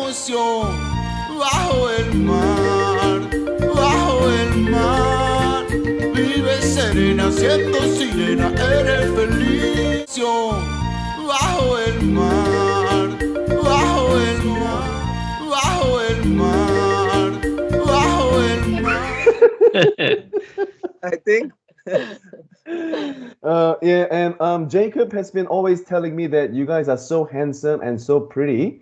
Bajo el mar, vive serena, siendo sirena, eres feliz. Bajo el mar, bajo el mar, bajo el mar, bajo el mar. I think. Yeah, and Jacob has been always telling me that you guys are so handsome and so pretty.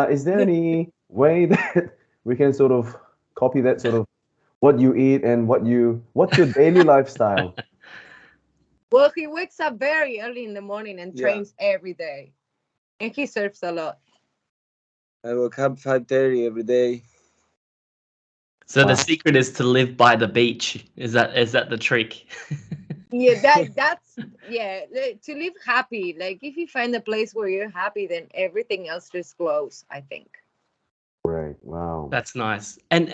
Is there any way that we can sort of copy that sort of what you eat and what's your daily lifestyle? Well, he wakes up very early in the morning and Yeah. trains every day, and he surfs a lot. I wake up 5:30 every day. So Wow. the secret is to live by the beach. Is that the trick? Yeah, that's to live happy. Like if you find a place where you're happy, then everything else just flows, I think. Right. Wow. That's nice. And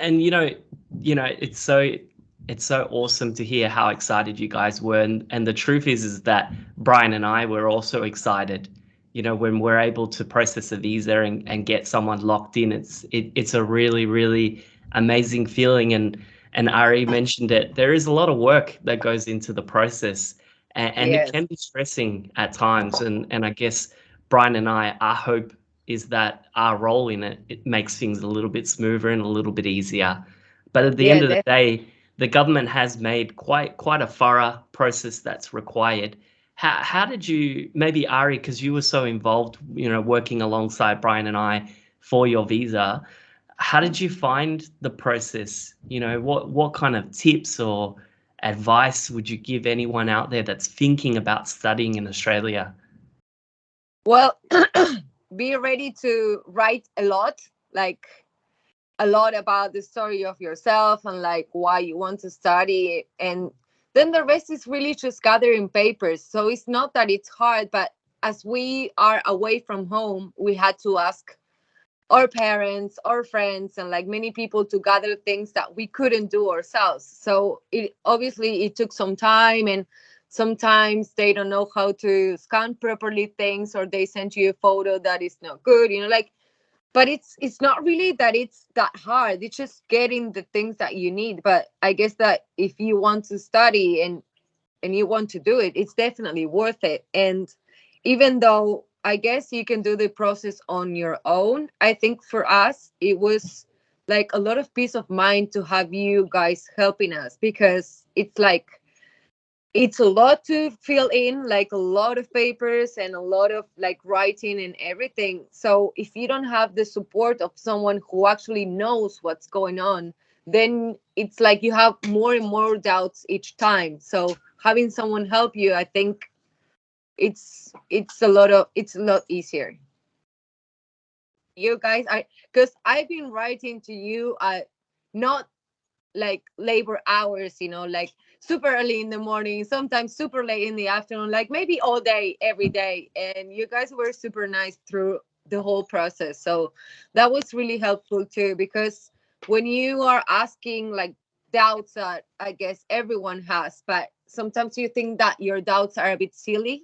it's so awesome to hear how excited you guys were. And the truth is that Brian and I were also excited. When we're able to process a visa and get someone locked in, it's a really, really amazing feeling. And Ari mentioned it. There is a lot of work that goes into the process, and Yes. it can be stressing at times. And I guess Brian and our hope is that our role in it makes things a little bit smoother and a little bit easier. But at the end of the day, the government has made quite a thorough process that's required. How did you, maybe Ari, because you were so involved, working alongside Brian and I for your visa, how did you find the process? What kind of tips or advice would you give anyone out there that's thinking about studying in Australia? Well, be ready to write a lot about the story of yourself and like why you want to study, and then the rest is really just gathering papers. So it's not that it's hard, but as we are away from home, we had to ask our parents, our friends, and like many people to gather things that we couldn't do ourselves. So it took some time, and sometimes they don't know how to scan properly things, or they send you a photo that is not good, but it's not really that it's that hard. It's just getting the things that you need. But I guess that if you want to study and you want to do it, it's definitely worth it. And even though I guess you can do the process on your own, I think for us it was like a lot of peace of mind to have you guys helping us, because it's a lot to fill in, like a lot of papers and a lot of like writing and everything. So if you don't have the support of someone who actually knows what's going on, then it's like you have more and more doubts each time. So having someone help you, I think it's a lot easier. You guys, because I've been writing to you not like labor hours, like super early in the morning, sometimes super late in the afternoon, like maybe all day, every day. And you guys were super nice through the whole process. So that was really helpful too, because when you are asking like doubts that I guess everyone has, but sometimes you think that your doubts are a bit silly,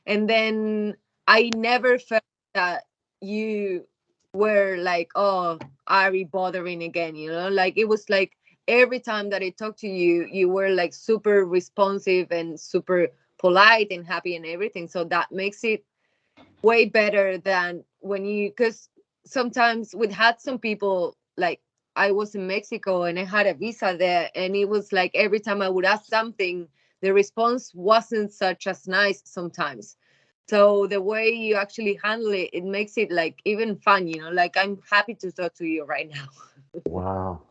and then I never felt that you were like, oh, Ari bothering again, like it was like every time that I talked to you, you were like super responsive and super polite and happy and everything. So that makes it way better than because sometimes we had some people, like I was in Mexico and I had a visa there, and it was like every time I would ask something, the response wasn't such as nice sometimes. So the way you actually handle it, it makes it like even fun, like I'm happy to talk to you right now. Wow.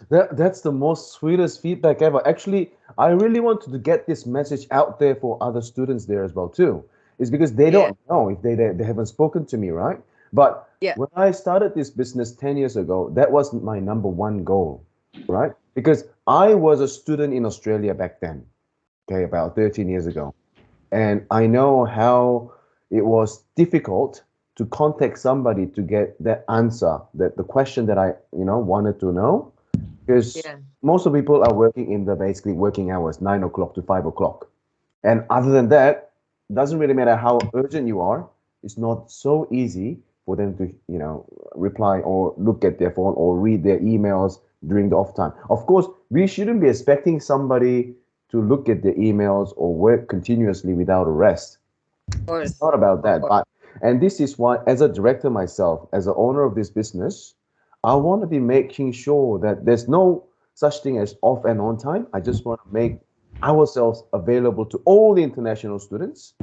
That's the most sweetest feedback ever. Actually, I really wanted to get this message out there for other students there as well too. It's because they don't know if they haven't spoken to me, right? But Yeah. when I started this business 10 years ago, that was my number one goal, right? Because I was a student in Australia back then, okay, about 13 years ago. And I know how it was difficult to contact somebody to get that answer, that the question that I, wanted to know. Because most of the people are working in the basically working hours, 9 o'clock to 5 o'clock. And other than that, doesn't really matter how urgent you are, it's not so easy for for them to, reply or look at their phone or read their emails during the off time. Of course, we shouldn't be expecting somebody to look at their emails or work continuously without a rest. Of course. It's not about that. And this is why, as a director myself, as the owner of this business, I want to be making sure that there's no such thing as off and on time. I just want to make ourselves available to all the international students,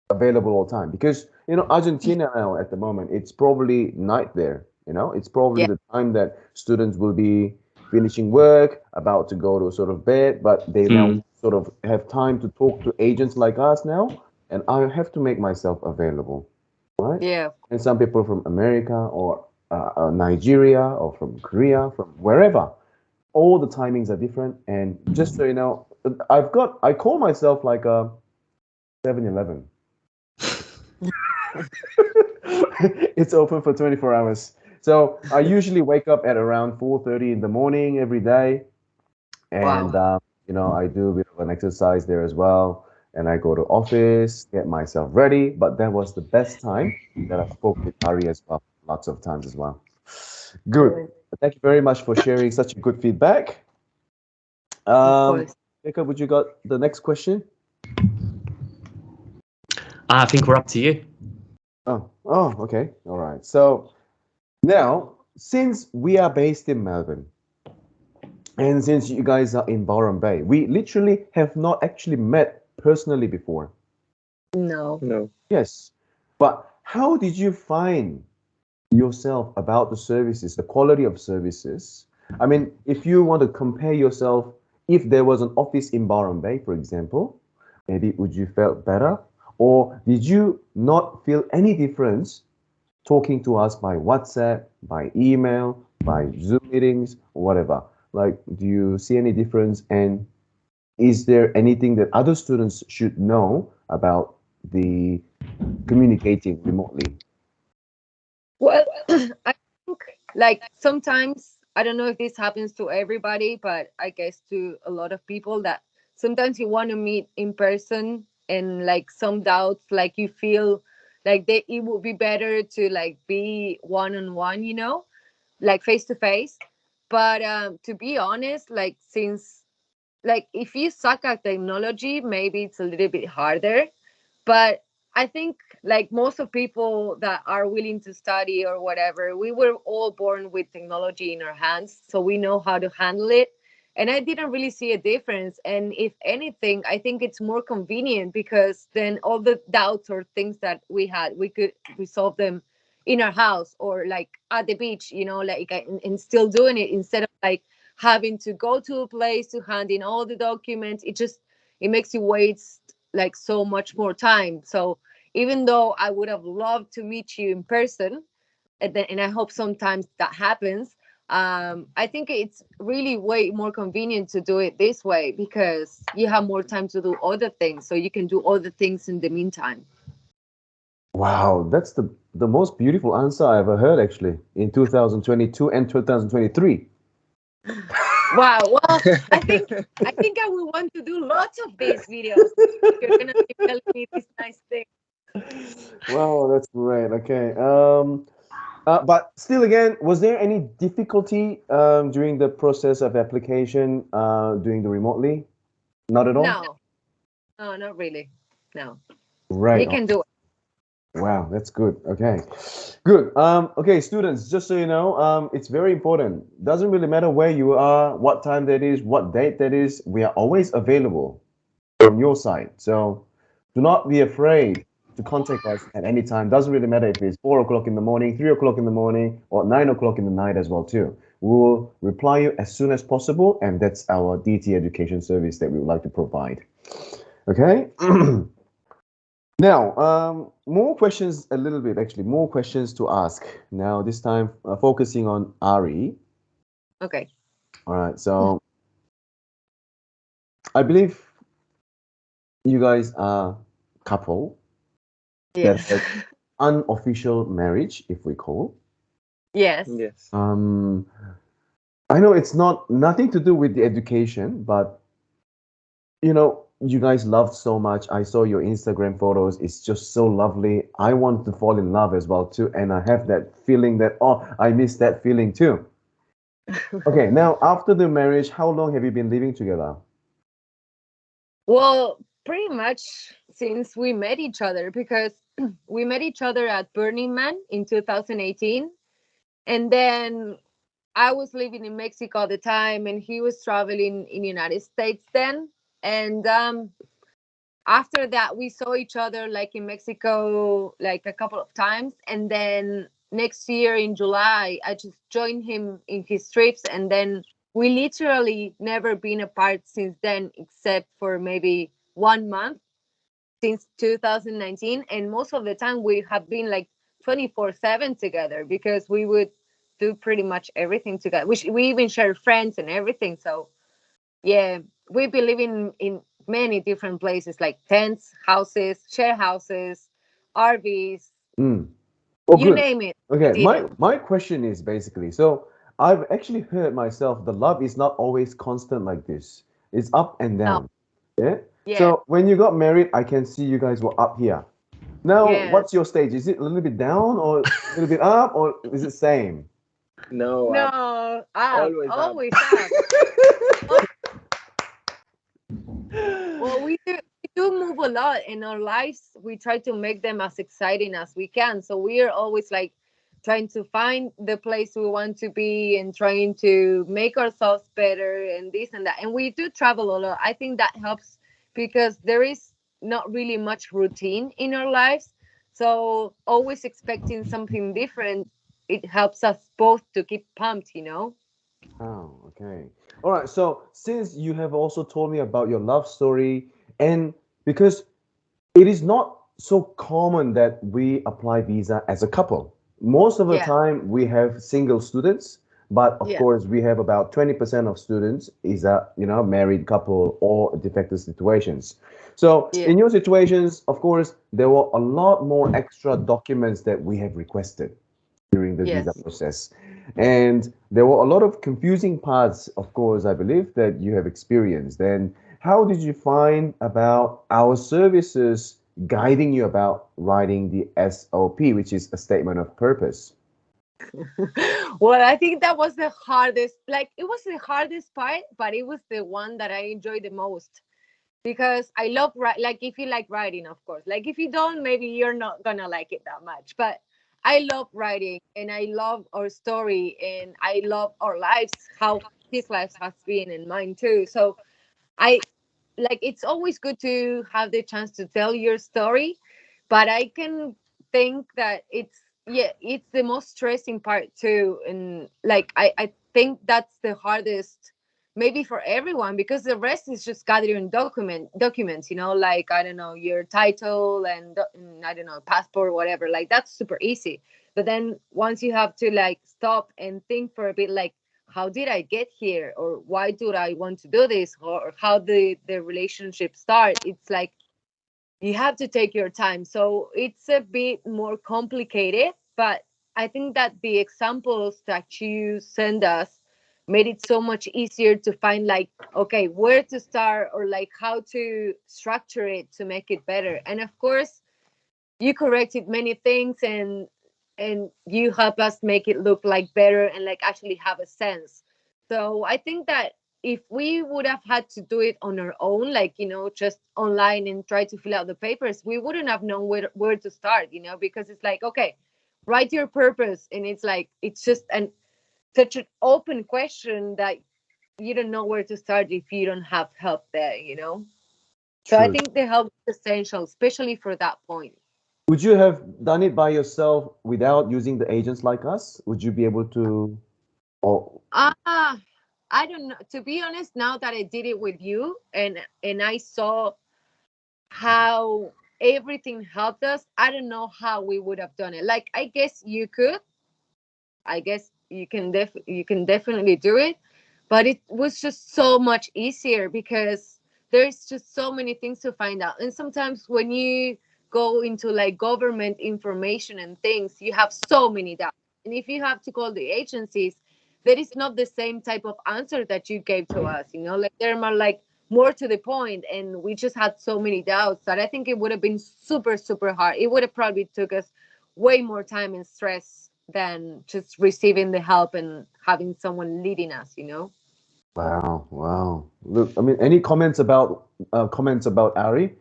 available all the time. Because, Argentina now at the moment, it's probably night there. It's probably the time that students will be finishing work, about to go to sort of bed, but they now sort of have time to talk to agents like us now. And I have to make myself available, right? Yeah. And some people from America or Nigeria or from Korea, from wherever, all the timings are different. And just so you know, I call myself like a 7-Eleven. It's open for 24 hours. So I usually wake up at around 4:30 in the morning every day. And, I do a bit of an exercise there as well. And I go to office, get myself ready. But that was the best time that I spoke with Ari as well, lots of times as well. Good. Thank you very much for sharing such a good feedback. Jacob, would you got the next question? I think we're up to you. Oh, okay. All right. So now, since we are based in Melbourne, and since you guys are in Byronbay, we literally have not actually met personally before. No. Yes. But how did you find yourself about the services, the quality of services? I mean, if you want to compare yourself, if there was an office in Byronbay, for example, maybe would you felt better? Or did you not feel any difference talking to us by WhatsApp, by email, by Zoom meetings, or whatever? Like, do you see any difference? And is there anything that other students should know about the communicating remotely? Well, I think like sometimes, I don't know if this happens to everybody, but I guess to a lot of people, that sometimes you want to meet in person and like some doubts, like you feel like it would be better to like be one-on-one, like face to face. But to be honest, like since like if you suck at technology, maybe it's a little bit harder. But I think like most of people that are willing to study or whatever, we were all born with technology in our hands, so we know how to handle it. And I didn't really see a difference. And if anything, I think it's more convenient because then all the doubts or things that we had, we could resolve them in our house or like at the beach, like and still doing it instead of like having to go to a place to hand in all the documents. It makes you waste like so much more time. So even though I would have loved to meet you in person, and I hope sometimes that happens, I think it's really way more convenient to do it this way because you have more time to do other things, so you can do other things in the meantime. Wow, that's the most beautiful answer I ever heard, actually, in 2022 and 2023. Wow. Well, I think I will want to do lots of these videos. You're gonna be telling me this nice thing. Wow, that's great. Okay. But still, again, was there any difficulty during the process of application doing the remotely? Not at all? No, not really. No. Right. You can do it. Wow, that's good. Okay, good. Okay, students, just so you know, it's very important. Doesn't really matter where you are, what time that is, what date that is. We are always available from your side. So do not be afraid to contact us at any time. Doesn't really matter if it's 4 o'clock in the morning, 3 o'clock in the morning, or 9 o'clock in the night as well too. We will reply you as soon as possible, and that's our DT education service that we would like to provide. Okay. Now, more questions, a little bit actually, more questions to ask. Now, this time focusing on Ari. Okay. All right, so I believe you guys are couple. Yes. That unofficial marriage, if we call. Yes. Yes. I know it's nothing to do with the education, but you guys loved so much. I saw your Instagram photos. It's just so lovely. I want to fall in love as well too, and I have that feeling that oh, I miss that feeling too. Okay, now after the marriage, how long have you been living together? Well, pretty much since we met each other, because we met each other at Burning Man in 2018. And then I was living in Mexico at the time, and he was traveling in the United States then. And after that, we saw each other like in Mexico like a couple of times. And then next year in July, I just joined him in his trips. And then we literally never been apart since then, except for maybe 1 month since 2019. And most of the time, we have been like 24/7 together because we would do pretty much everything together. We even share friends and everything. So yeah, we've been living in many different places like tents, houses, share houses, RVs, Mm. Oh, you good. name it. We Okay, did it. my question is basically, so I've actually heard myself the love is not always constant like this. It's up and No, down. Yeah. yeah, So when you got married, I can see you guys were up here. Now, yes. what's your stage? Is it a little bit down or a little bit up or is it same? No, No, up, always up. always up. Well, we do move a lot in our lives. We try to make them as exciting as we can. So we are always like trying to find the place we want to be and trying to make ourselves better and this and that. And we do travel a lot. I think that helps because there is not really much routine in our lives. So always expecting something different, it helps us both to keep pumped. Oh, okay. All right. So since you have also told me about your love story, and because it is not so common that we apply visa as a couple. Most of the Yeah. time, we have single students, but of Yeah. course, we have about 20% of students is a married couple or de facto situations. So Yeah. in your situations, of course, there were a lot more extra documents that we have requested during the visa Yes. process. And there were a lot of confusing parts, of course, I believe that you have experienced. And how did you find about our services guiding you about writing the SOP, which is a statement of purpose? Well, I think that was the hardest. Like, it was the hardest part, but it was the one that I enjoyed the most because I love write. Like, if you like writing, of course. Like, if you don't, maybe you're not gonna like it that much. But I love writing, and I love our story, and I love our lives, how his life has been, and mine too. So I like it's always good to have the chance to tell your story, but I can think that it's the most stressing part too. And like I think that's the hardest maybe for everyone because the rest is just gathering documents, like I don't know, your title and I don't know, passport, whatever. Like that's super easy. But then once you have to like stop and think for a bit, like how did I get here, or why do I want to do this, or how the relationship start, it's like you have to take your time. So it's a bit more complicated, but I think that the examples that you send us made it so much easier to find like, okay, where to start or like how to structure it to make it better. And of course you corrected many things, and you help us make it look like better and like actually have a sense. So I think that if we would have had to do it on our own, like just online and try to fill out the papers, we wouldn't have known where to start, because it's like, okay, write your purpose, and it's like it's just such an open question that you don't know where to start if you don't have help there. So I True. think the help is essential, especially for that point. Would you have done it by yourself without using the agents like us? Would you be able to? Oh, Ah, I don't know. To be honest, now that I did it with you and I saw how everything helped us, I don't know how we would have done it. Like I guess you could. I guess you can definitely do it, but it was just so much easier because there's just so many things to find out. And sometimes when you go into like government information and things, you have so many doubts. And if you have to call the agencies, that is not the same type of answer that you gave to us. Like they're more like, more to the point, and we just had so many doubts that I think it would have been super, super hard. It would have probably took us way more time and stress than just receiving the help and having someone leading us, you know. Wow, wow. Look, I mean, any comments about Ari?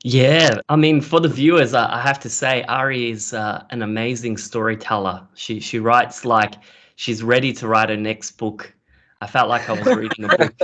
Yeah, I mean, for the viewers, I have to say, Ari is an amazing storyteller. She writes like she's ready to write her next book. I felt like I was reading a book.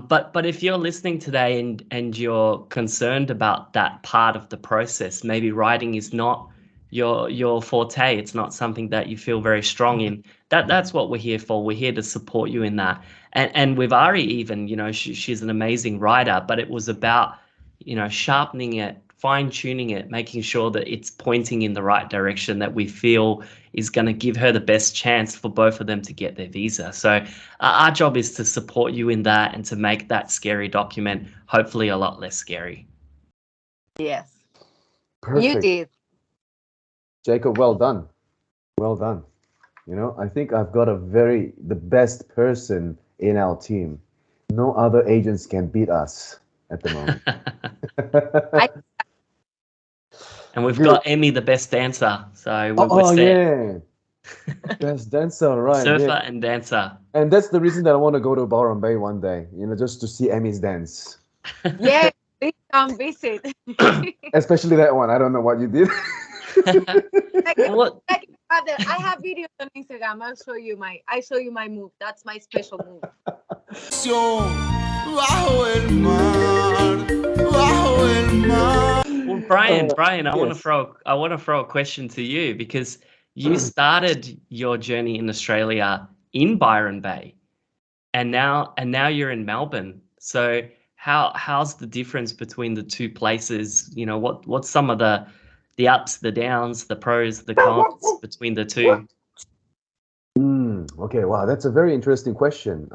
But if you're listening today and you're concerned about that part of the process, maybe writing is not your forte. It's not something that you feel very strong in. That's what we're here for. We're here to support you in that. And with Ari, even, you know, she's an amazing writer, but it was about, you know, sharpening it, fine-tuning it, making sure that it's pointing in the right direction that we feel is going to give her the best chance for both of them to get their visa. So our job is to support you in that and to make that scary document hopefully a lot less scary. Yes. Perfect. You did. Jacob, well done. Well done. You know, I think I've got the best person in our team. No other agents can beat us at the moment. And we've got Emi, the best dancer. So we're set. Yeah. Best dancer, right? Surfer and dancer. And that's the reason that I want to go to Byronbay one day, you know, just to see Emi's dance. Yeah, please come visit. Especially that one. I don't know what you did. I have videos on Instagram. I show you my move. That's my special move. Bajo el mar, bajo el mar. Well, Brian, I want to throw a question to you, because you started your journey in Australia in Byron Bay, and now you're in Melbourne. So how's the difference between the two places? You know, what's some of the ups, the downs, the pros, the cons between the two? Okay, wow, that's a very interesting question.